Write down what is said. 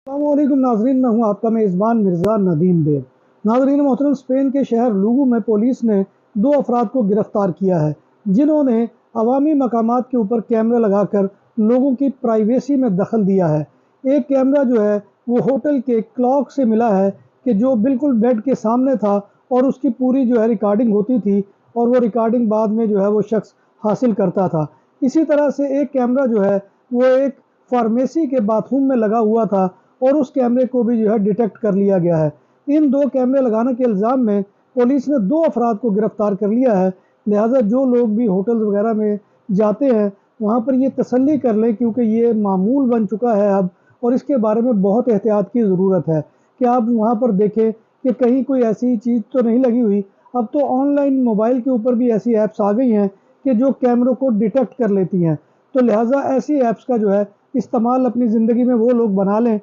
अस्सलामुअलैकुम नाजरीन, मैं हूं आपका मेज़बान मिर्ज़ा नदीम बेग। नाजरीन मोहतरम, स्पेन के शहर लुगो में पुलिस ने 2 अफराद को गिरफ्तार किया है जिन्होंने अवामी मकामात के ऊपर कैमरा लगाकर लोगों की प्राइवेसी में दखल दिया है। एक कैमरा जो है वो होटल के क्लॉक से मिला है कि जो बिल्कुल बेड के सामने था और उसकी पूरी जो है रिकॉर्डिंग होती थी और वो रिकॉर्डिंग बाद में जो है वो शख्स हासिल करता था। इसी तरह से एक कैमरा जो है वो एक फार्मेसी के बाथरूम में लगा हुआ था और उस कैमरे को भी जो है डिटेक्ट कर लिया गया है। इन 2 कैमरे लगाने के इल्ज़ाम में पुलिस ने 2 अफराद को गिरफ्तार कर लिया है। लिहाजा जो लोग भी होटल्स वगैरह में जाते हैं वहाँ पर ये तसल्ली कर लें, क्योंकि ये मामूल बन चुका है अब, और इसके बारे में बहुत एहतियात की ज़रूरत है कि आप वहाँ पर देखें कि कहीं कोई ऐसी चीज़ तो नहीं लगी हुई। अब तो ऑनलाइन मोबाइल के ऊपर भी ऐसी ऐप्स आ गई हैं कि जो कैमरों को डिटेक्ट कर लेती हैं। तो लिहाजा ऐसी ऐप्स का जो है इस्तेमाल अपनी ज़िंदगी में वो लोग बना लें